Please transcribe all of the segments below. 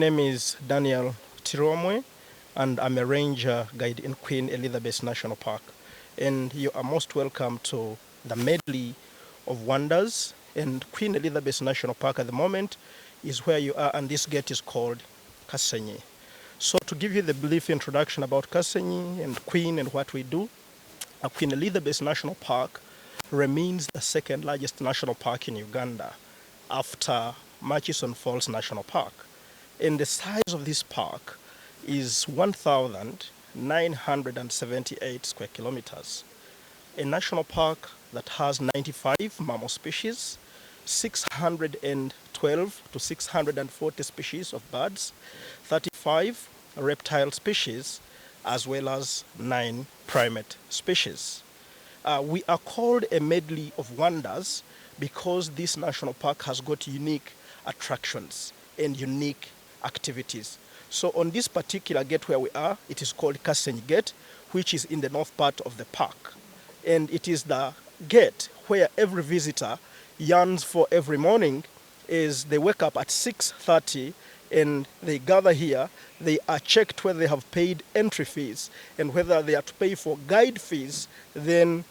name is Daniel Tiromwe, and I'm a ranger guide in Queen Elizabeth National Park. And you are most welcome to the medley of wonders. And Queen Elizabeth National Park at the moment is where you are, and this gate is called Kasenyi. So to give you the brief introduction about Kasenyi and Queen and what we do, Queen Elizabeth National Park remains the second largest national park in Uganda after Murchison Falls National Park. And the size of this park is 1,978 square kilometers. A national park that has 95 mammal species, 612 to 640 species of birds, 35 reptile species, as well as 9 primate species. We are called a medley of wonders because this national park has got unique attractions and unique activities. So on this particular gate where we are, it is called Kasenyi Gate, which is in the north part of the park. And it is the gate where every visitor yearns for every morning. Is they wake up at 6:30 and they gather here. They are checked whether they have paid entry fees, and whether they are to pay for guide fees, then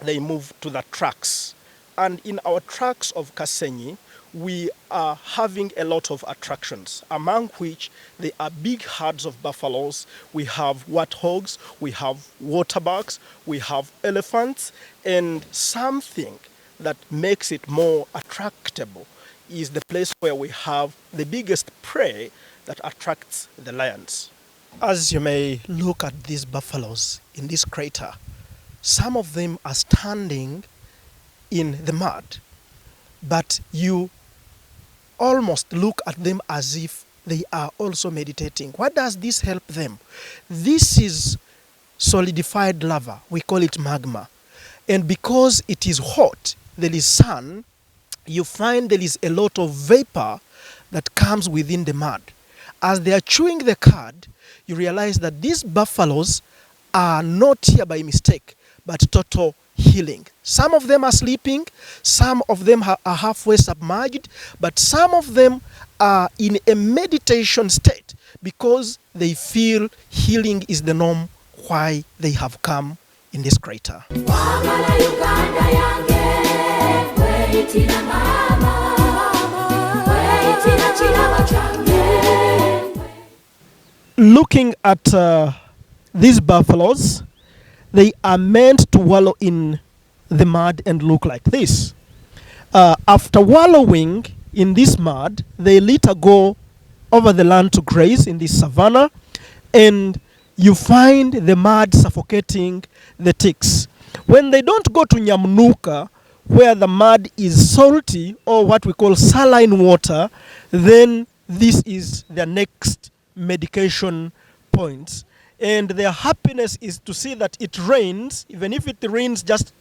they move to the tracks. And in our tracks of Kasenyi, we are having a lot of attractions, among which there are big herds of buffaloes, we have warthogs, we have waterbucks, we have elephants, and something that makes it more attractable is the place where we have the biggest prey that attracts the lions. As you may look at these buffaloes in this crater, some of them are standing in the mud, but you almost look at them as if they are also meditating. What does this help them? This is solidified lava. We call it magma. And because it is hot, there is sun, you find there is a lot of vapor that comes within the mud. As they are chewing the cud, you realize that these buffaloes are not here by mistake, but total healing. Some of them are sleeping, some of them are halfway submerged, but some of them are in a meditation state because they feel healing is the norm why they have come in this crater. Looking at these buffaloes, they are meant to wallow in the mud and look like this. After wallowing in this mud, they later go over the land to graze in this savanna, and you find the mud suffocating the ticks. When they don't go to Nyamnuka, where the mud is salty or what we call saline water, then this is their next medication point. And their happiness is to see that it rains, even if it rains just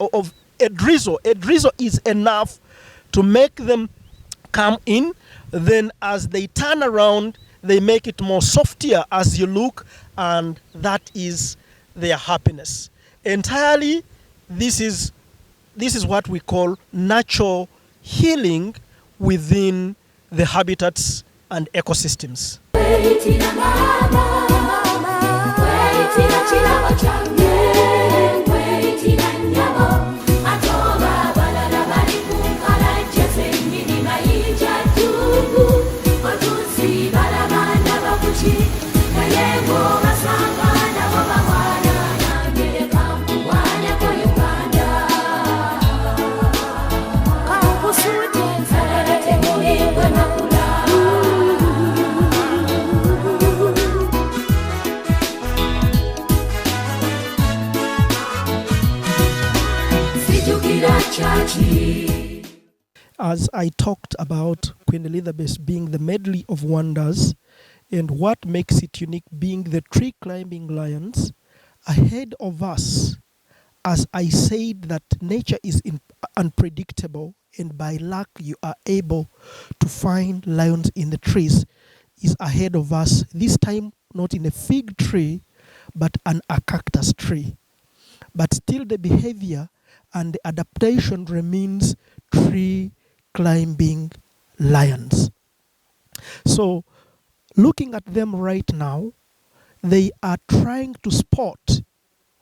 of a drizzle. A drizzle is enough to make them come in. Then as they turn around, they make it more softer as you look, and that is their happiness. Entirely, this is what we call natural healing within the habitats and ecosystems. As I talked about Queen Elizabeth being the medley of wonders and what makes it unique being the tree climbing lions, ahead of us, as I said that nature is unpredictable and by luck you are able to find lions in the trees, is ahead of us, this time not in a fig tree but a cactus tree. But still the behavior and the adaptation remains tree climbing lions. So looking at them right now, they are trying to spot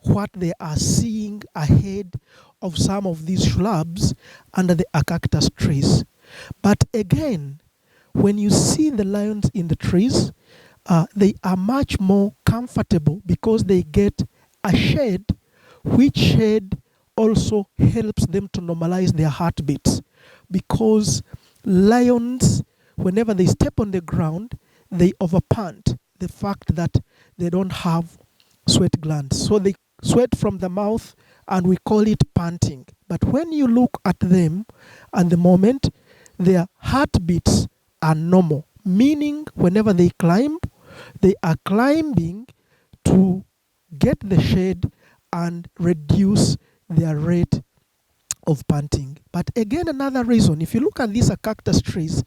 what they are seeing ahead of some of these shrubs under the cactus trees. But again, when you see the lions in the trees, they are much more comfortable because they get a shade, which shade also helps them to normalize their heartbeats. Because lions, whenever they step on the ground, they overpant the fact that they don't have sweat glands. So they sweat from the mouth and we call it panting. But when you look at them at the moment, their heartbeats are normal, meaning whenever they climb, they are climbing to get the shade and reduce their rate of panting. But again, another reason, if you look at these cactus trees,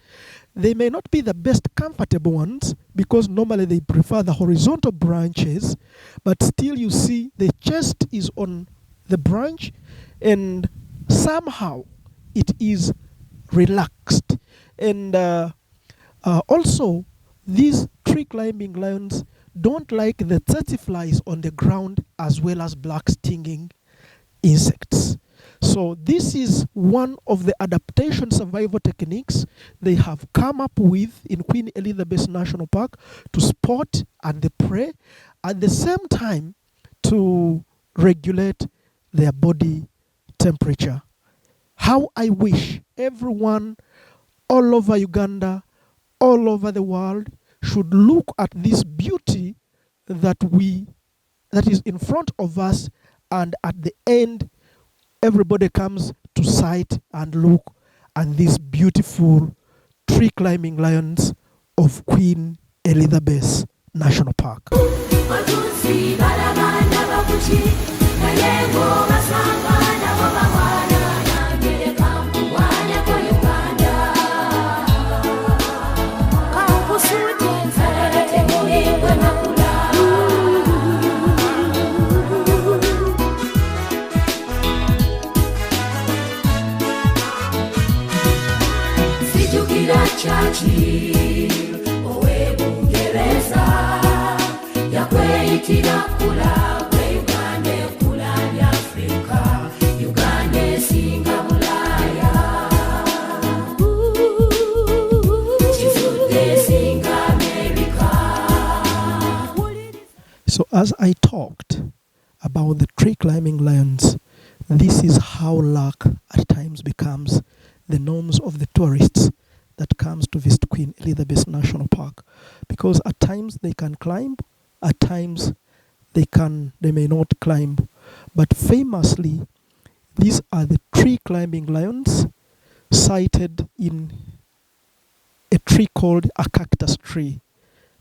they may not be the best comfortable ones because normally they prefer the horizontal branches, but still you see the chest is on the branch and somehow it is relaxed. And also, these tree climbing lions don't like the tsetse flies on the ground as well as black stinging insects. So this is one of the adaptation survival techniques they have come up with in Queen Elizabeth National Park to spot and the prey, at the same time to regulate their body temperature. How I wish everyone all over Uganda, all over the world should look at this beauty that is in front of us, and at the end everybody comes to sight and look at these beautiful tree climbing lions of Queen Elizabeth National Park. So as I talked about the tree climbing lions, this is how luck at times becomes the norms of the tourists that comes to visit Queen Elizabeth National Park, because at times they can climb, at times they may not climb, but famously these are the tree climbing lions sighted in a tree called a cactus tree.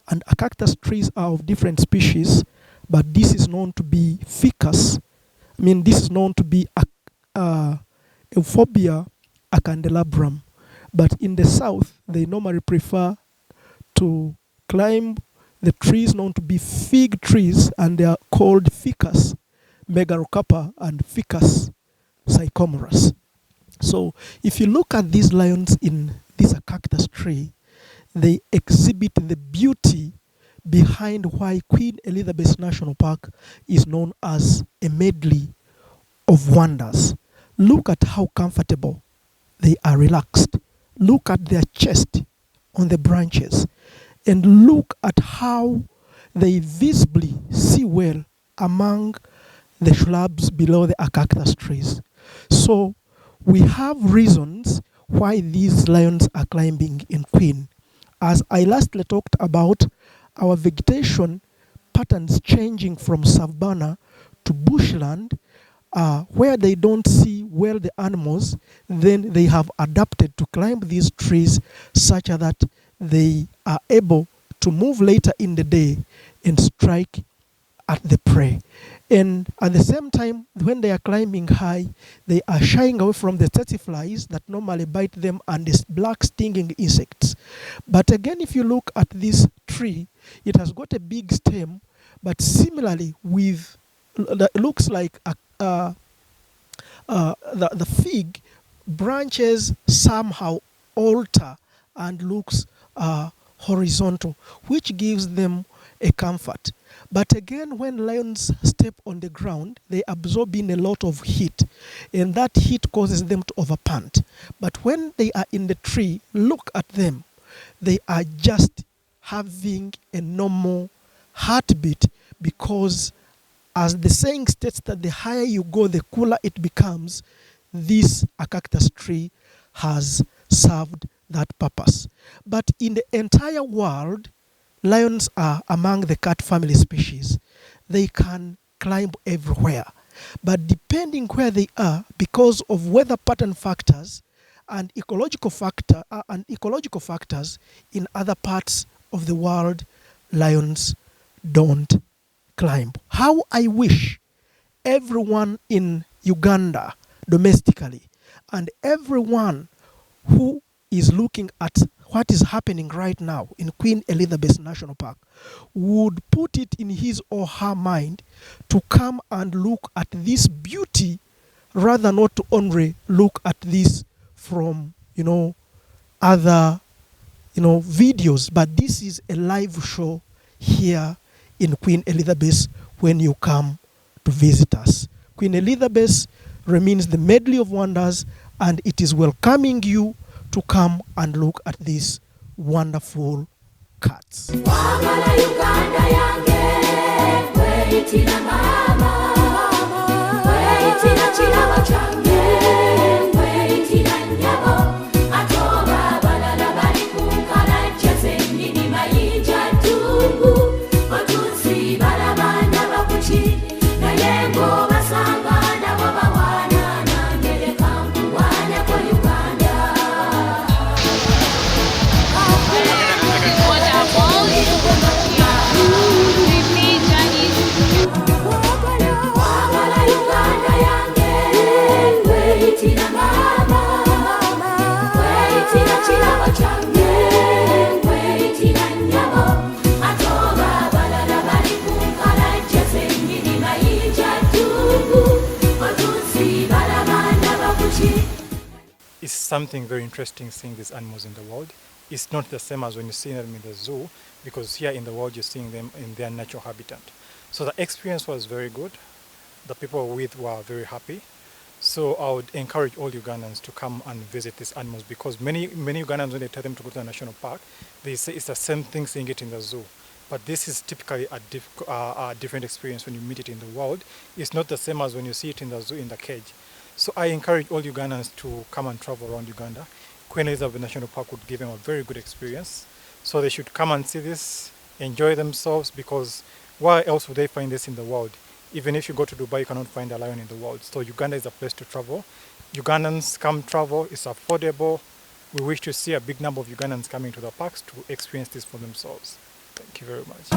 And a cactus trees are of different species, but this is known to be ficus. This is known to be Euphorbia acandelabrum. But in the south, they normally prefer to climb the trees known to be fig trees, and they are called Ficus megarocarpa and Ficus sycomorus. So if you look at these lions in this cactus tree, they exhibit the beauty behind why Queen Elizabeth National Park is known as a medley of wonders. Look at how comfortable they are, relaxed. Look at their chest on the branches, and look at how they visibly see well among the shrubs below the cactus trees. So we have reasons why these lions are climbing in Queen. As I lastly talked about our vegetation patterns changing from savanna to bushland, where they don't see well the animals, then they have adapted to climb these trees such that they are able to move later in the day and strike at the prey. And at the same time, when they are climbing high, they are shying away from the tsetse flies that normally bite them and these black stinging insects. But again, if you look at this tree, it has got a big stem, but similarly with, looks like the fig branches somehow alter and looks horizontal, which gives them a comfort. But again, when lions step on the ground, they absorb in a lot of heat, and that heat causes them to overpant. But when they are in the tree, look at them. They are just having a normal heartbeat, because as the saying states that the higher you go, the cooler it becomes. This Acarictus tree has served that purpose. But in the entire world, lions are among the cat family species. They can climb everywhere. But depending where they are, because of weather pattern factors and ecological factors in other parts of the world, lions don't climb. How I wish everyone in Uganda domestically and everyone who is looking at what is happening right now in Queen Elizabeth National Park would put it in his or her mind to come and look at this beauty, rather not to only look at this from other videos, but this is a live show here in Queen Elizabeth when you come to visit us. Queen Elizabeth remains the medley of wonders, and it is welcoming you to come and look at these wonderful cats. It's something very interesting seeing these animals in the wild. It's not the same as when you see them in the zoo, because here in the wild you're seeing them in their natural habitat. So the experience was very good. The people with were very happy. So I would encourage all Ugandans to come and visit these animals, because many Ugandans, when they tell them to go to the national park, they say it's the same thing seeing it in the zoo. But this is typically a different experience when you meet it in the wild. It's not the same as when you see it in the zoo in the cage. So I encourage all Ugandans to come and travel around Uganda. Queen Elizabeth National Park would give them a very good experience. So they should come and see this, enjoy themselves, because where else would they find this in the world? Even if you go to Dubai, you cannot find a lion in the world. So Uganda is a place to travel. Ugandans come travel, it's affordable. We wish to see a big number of Ugandans coming to the parks to experience this for themselves. Thank you very much.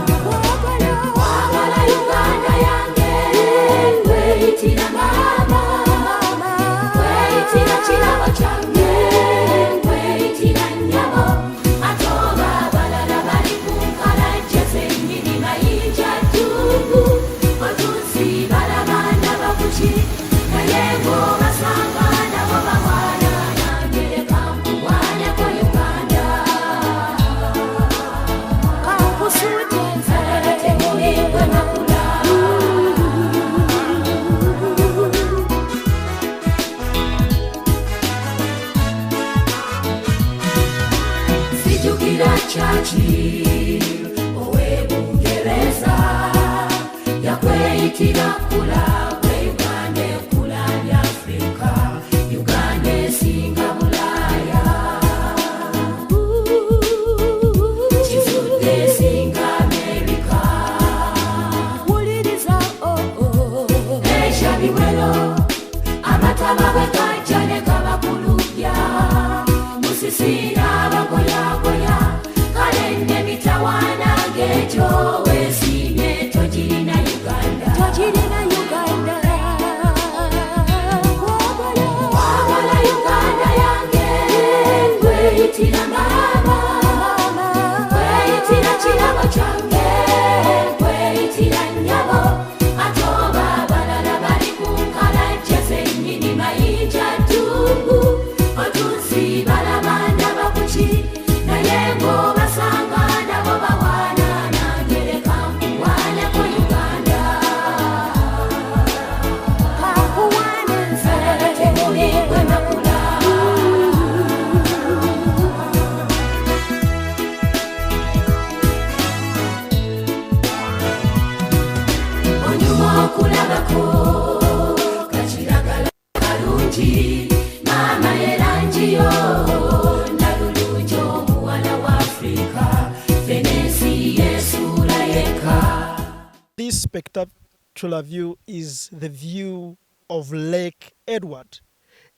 This spectacular view is the view of Lake Edward.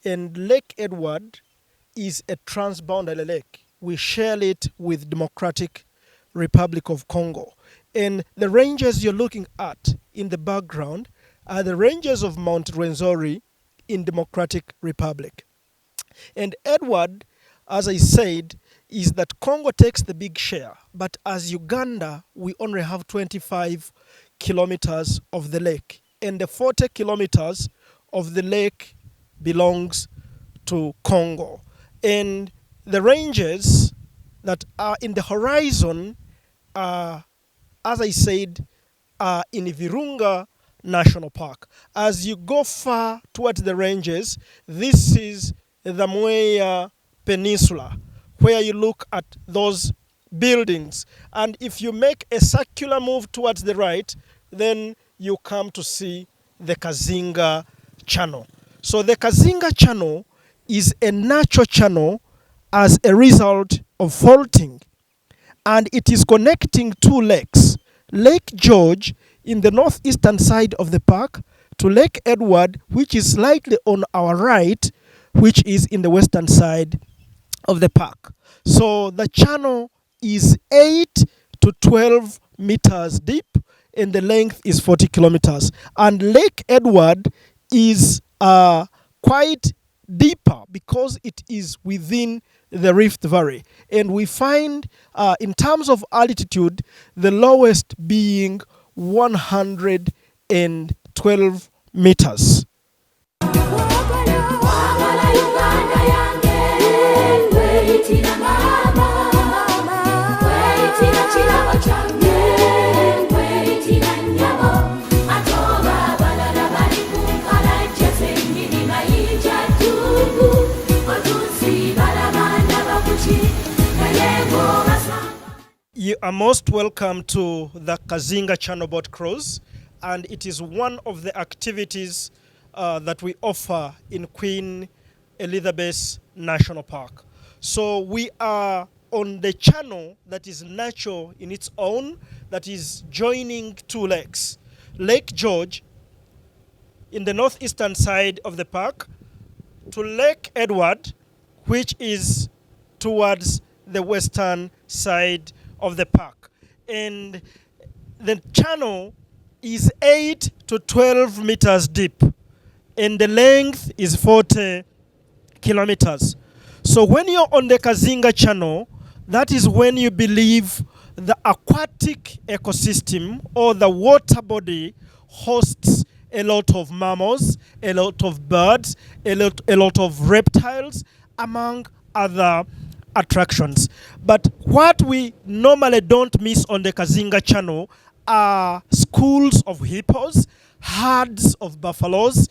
And Lake Edward is a transboundary lake. We share it with Democratic Republic of Congo. And the ranges you're looking at in the background are the ranges of Mount Rwenzori in Democratic Republic. And Edward, as I said, is that Congo takes the big share. But as Uganda, we only have 25 kilometers of the lake. And the 40 kilometers of the lake belongs to Congo. And the ranges that are in the horizon are, as I said, are in Virunga National Park. As you go far towards the ranges, this is the Mwea Peninsula, where you look at those buildings. And if you make a circular move towards the right, then you come to see the Kazinga Channel. So the Kazinga Channel is a natural channel as a result of faulting. And it is connecting two lakes, Lake George in the northeastern side of the park to Lake Edward, which is slightly on our right, which is in the western side of the park. So the channel is 8 to 12 meters deep and the length is 40 kilometers. And Lake Edward is quite deeper because it is within the Rift Valley. And we find, in terms of altitude, the lowest being 112 meters. You are most welcome to the Kazinga Channel Boat Cruise, and it is one of the activities that we offer in Queen Elizabeth National Park. So we are on the channel that is natural in its own, that is joining two lakes. Lake George in the northeastern side of the park to Lake Edward, which is towards the western side of the park. And the channel is 8 to 12 meters deep and the length is 40 kilometers. So when you're on the Kazinga Channel, that is when you believe the aquatic ecosystem or the water body hosts a lot of mammals, a lot of birds, a lot of reptiles, among other attractions. But what we normally don't miss on the Kazinga Channel are schools of hippos, herds of buffaloes,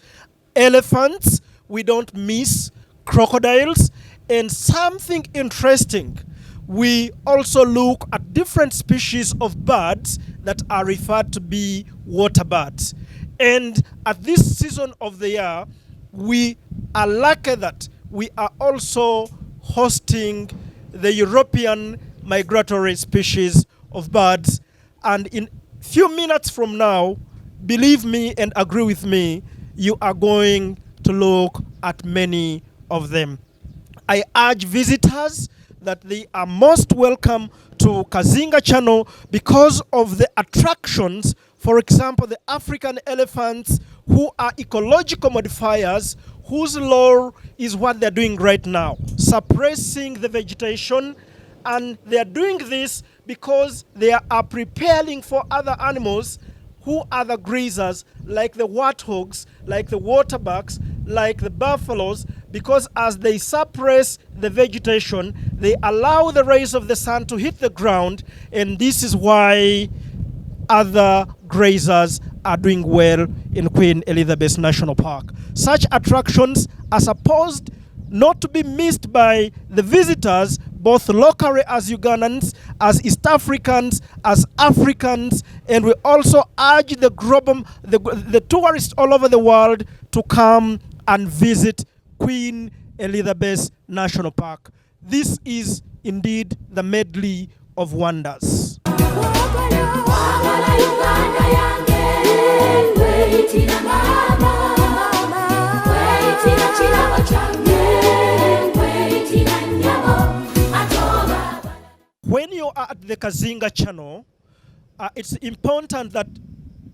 elephants. We don't miss crocodiles. And something interesting, we also look at different species of birds that are referred to be water birds. And at this season of the year, we are lucky that we are also hosting the European migratory species of birds. And in few minutes from now, believe me and agree with me, you are going to look at many of them. I urge visitors that they are most welcome to Kazinga Channel because of the attractions. For example, the African elephants, who are ecological modifiers, whose role is what they're doing right now, suppressing the vegetation. And they're doing this because they are preparing for other animals who are the grazers, like the warthogs, like the waterbucks, like the buffaloes, because as they suppress the vegetation, they allow the rays of the sun to hit the ground, and this is why other grazers are doing well in Queen Elizabeth National Park. Such attractions are supposed not to be missed by the visitors, both locally as Ugandans, as East Africans, as Africans, and we also urge the tourists all over the world to come and visit Queen Elizabeth National Park. This is indeed the medley of wonders. When you are at the Kazinga Channel, it's important that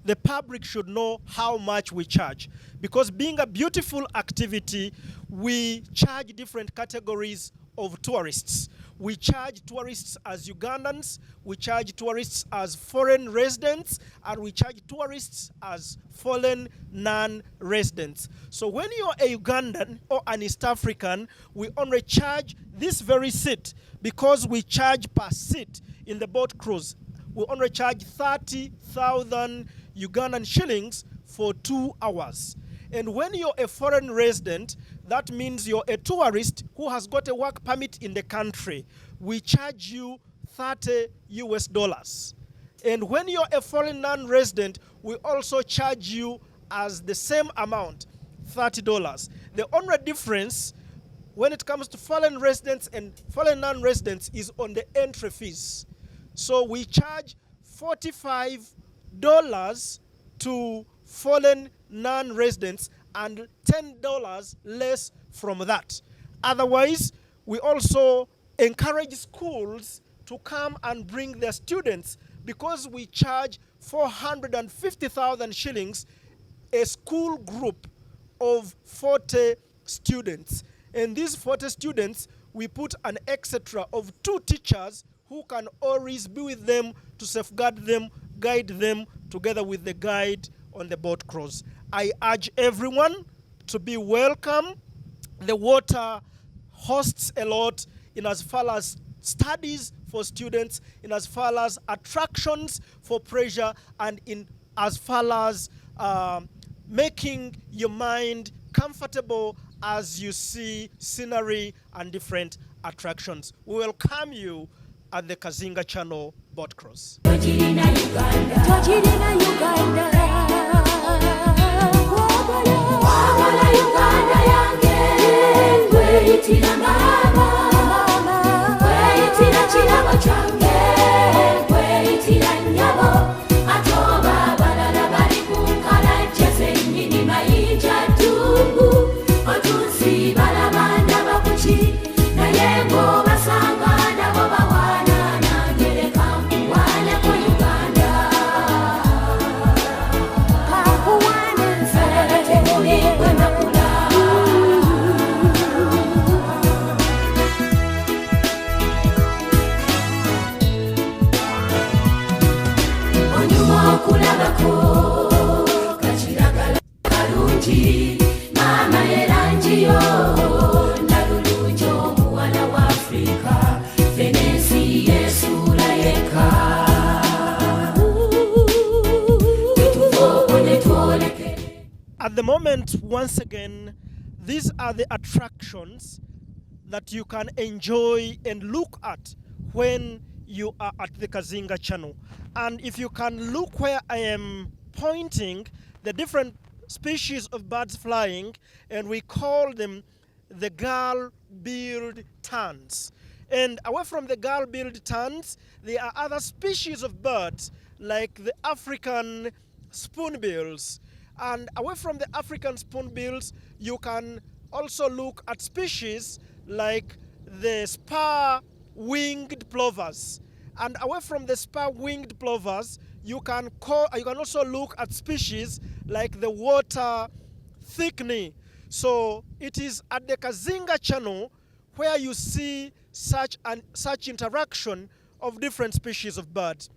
the public should know how much we charge, because being a beautiful activity, we charge different categories of tourists. We charge tourists as Ugandans, we charge tourists as foreign residents, and we charge tourists as foreign non-residents. So when you're a Ugandan or an East African, we only charge this very seat, because we charge per seat in the boat cruise. We only charge 30,000 Ugandan shillings for 2 hours. And when you're a foreign resident, that means you're a tourist who has got a work permit in the country. We charge you $30 US. And when you're a foreign non-resident, we also charge you as the same amount, $30. The only difference when it comes to foreign residents and foreign non-residents is on the entry fees. So we charge $45 to foreign non-residents and $10 less from that. Otherwise, we also encourage schools to come and bring their students, because we charge 450,000 shillings a school group of 40 students. And these 40 students, we put an extra of 2 teachers who can always be with them to safeguard them, guide them, together with the guide on the boat cruise. I urge everyone to be welcome. The water hosts a lot in as far as studies for students, in as far as attractions for pleasure, and in as far as making your mind comfortable as you see scenery and different attractions. We welcome you at the Kazinga Channel boat cruise. At the moment, once again, these are the attractions that you can enjoy and look at when you are at the Kazinga Channel. And if you can look where I am pointing, the different species of birds flying, and we call them the gull-billed terns. And away from the gull-billed terns, there are other species of birds like the African spoonbills. And away from the African spoonbills, you can also look at species like the spur-winged plovers. And away from the spur-winged plovers, you can also look at species like the water thickney. So it is at the Kazinga Channel where you see such interaction of different species of birds.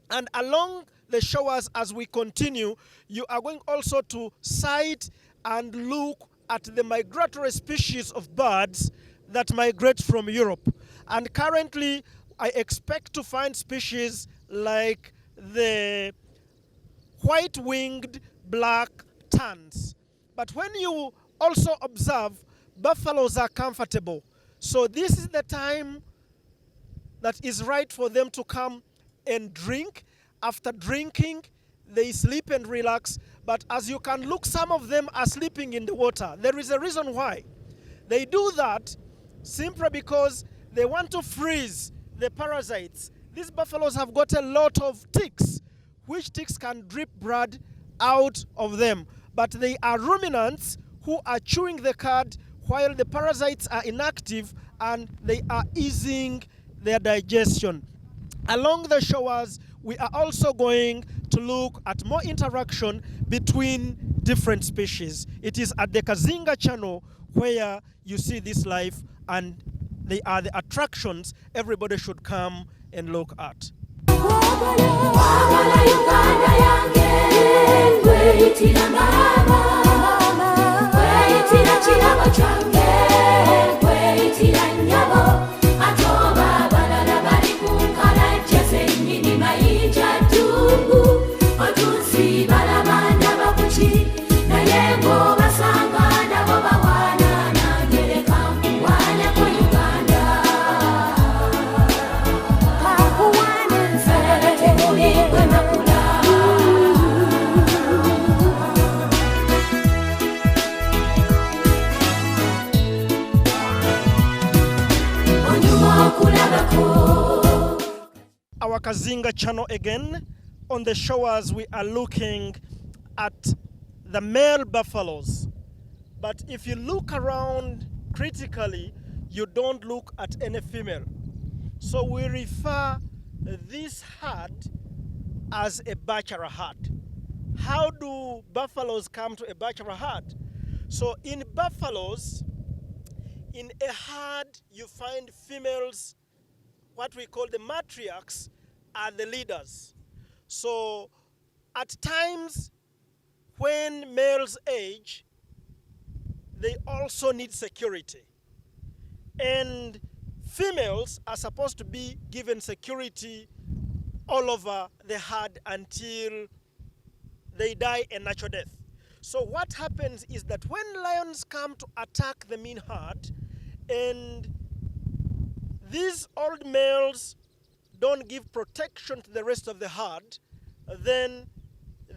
And along the shores, as we continue, you are going also to sight and look at the migratory species of birds that migrate from Europe. And currently, I expect to find species like the white-winged black terns. But when you also observe, buffaloes are comfortable. So this is the time that is right for them to come and drink. After drinking, they sleep and relax. But as you can look, some of them are sleeping in the water. There is a reason why. They do that simply because they want to freeze the parasites. These buffaloes have got a lot of ticks, which ticks can drip blood out of them. But they are ruminants who are chewing the cud while the parasites are inactive, and they are easing their digestion. Along the shores, we are also going to look at more interaction between different species. It is at the Kazinga Channel where you see this life, and they are the attractions everybody should come and look at. Our Kazinga Channel again. On the shores, we are looking at the male buffaloes. But if you look around critically, you don't look at any female. So we refer this herd as a bachelor herd. How do buffaloes come to a bachelor herd? So in buffaloes, in a herd, you find females, what we call the matriarchs, are the leaders. So at times when males age, they also need security. And females are supposed to be given security all over the herd until they die a natural death. So what happens is that when lions come to attack the main herd, and these old males don't give protection to the rest of the herd, then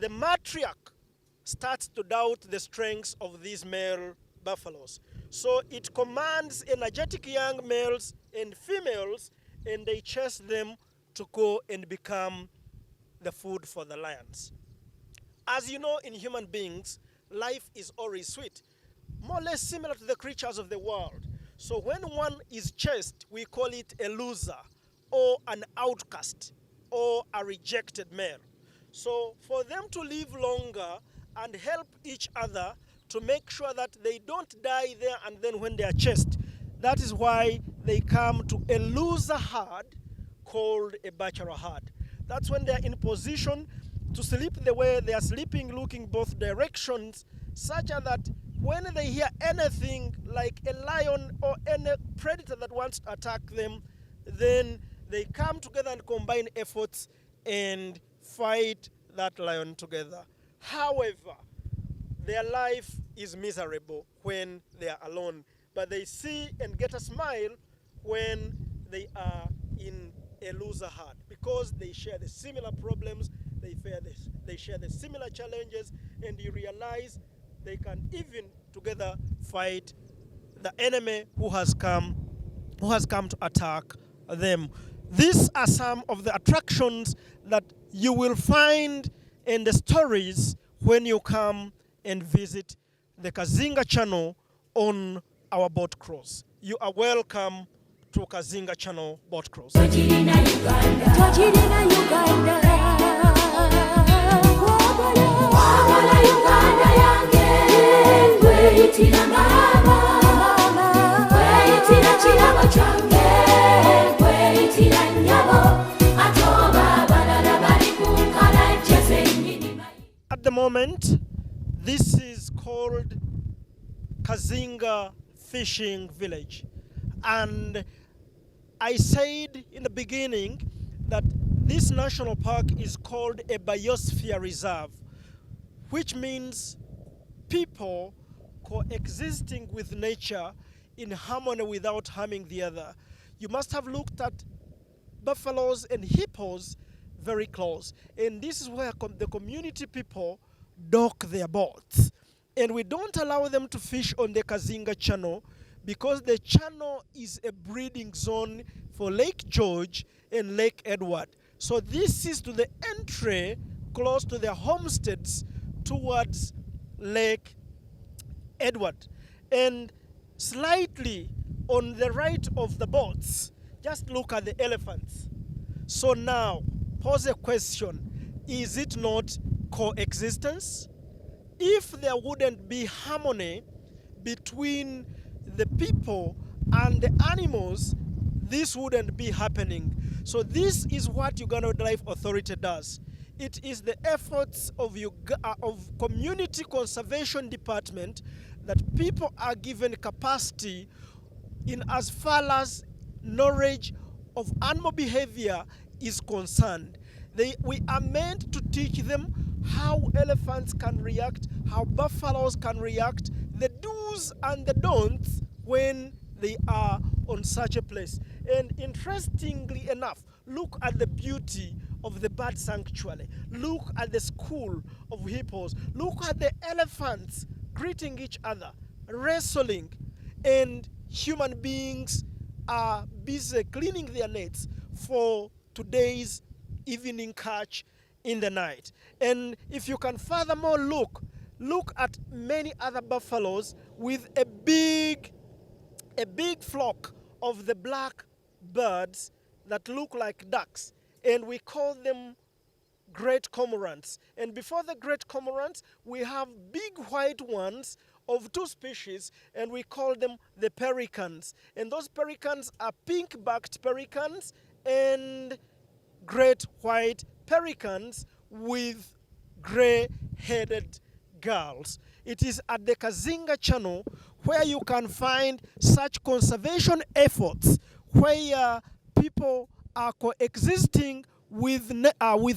the matriarch starts to doubt the strengths of these male buffaloes. So it commands energetic young males and females, and they chase them to go and become the food for the lions. As you know, in human beings, life is always sweet, more or less similar to the creatures of the world. So when one is chased, we call it a loser, or an outcast, or a rejected male. So for them to live longer and help each other to make sure that they don't die there and then when they are chased, that is why they come to a loser herd called a bachelor herd. That's when they are in position to sleep the way they are sleeping, looking both directions, such that when they hear anything like a lion or any predator that wants to attack them, then they come together and combine efforts and fight that lion together. However, their life is miserable when they are alone, but they see and get a smile when they are in a loser herd, because they share the similar problems, they share the similar challenges, and you realize they can even together fight the enemy who has come to attack them. These are some of the attractions that you will find in the stories when you come and visit the Kazinga Channel on our boat cruise. You are welcome to Kazinga Channel boat cruise. At the moment, this is called Kazinga Fishing Village. And I said in the beginning that this national park is called a biosphere reserve, which means people coexisting with nature in harmony without harming the other. You must have looked at buffaloes and hippos very close. And this is where the community people dock their boats. And we don't allow them to fish on the Kazinga Channel because the channel is a breeding zone for Lake George and Lake Edward. So this is to the entry close to the homesteads towards Lake Edward. And slightly on the right of the boats, just look at the elephants. So now, pose a question. Is it not coexistence? If there wouldn't be harmony between the people and the animals, this wouldn't be happening. So this is what Uganda Wildlife Authority does. It is the efforts of Community Conservation Department that people are given capacity in as far as knowledge of animal behavior is concerned. We are meant to teach them how elephants can react, how buffaloes can react, the do's and the don'ts when they are on such a place. And interestingly enough, look at the beauty of the bird sanctuary. Look at the school of hippos. Look at the elephants greeting each other, wrestling, and human beings are busy cleaning their nets for today's evening catch in the night. And if you can furthermore look at many other buffaloes with a big flock of the black birds that look like ducks, and we call them great cormorants. And before the great cormorants, we have big white ones of two species, and we call them the pelicans. And those pelicans are pink-backed pelicans and great white pelicans with gray-headed girls. It is at the Kazinga Channel where you can find such conservation efforts, where people are coexisting with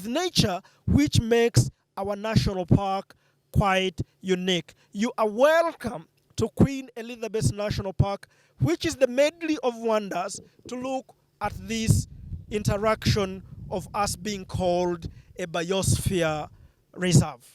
nature, which makes our national park quite unique. You are welcome to Queen Elizabeth National Park, which is the medley of wonders, to look at this interaction of us being called a biosphere reserve.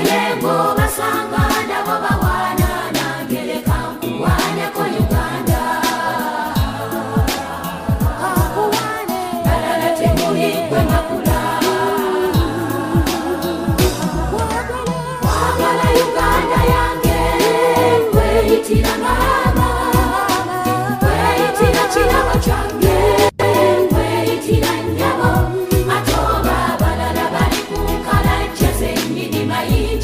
Nayengo basanga nabo bawana nangere kankuwane ko Uganda. Balala temuli kwe makula. Wagala Uganda yange kweyitira mama. Kweyitira kirabo kyange kweyitira nyabo. Atoba balala bali kunkala jeze nyini mayini.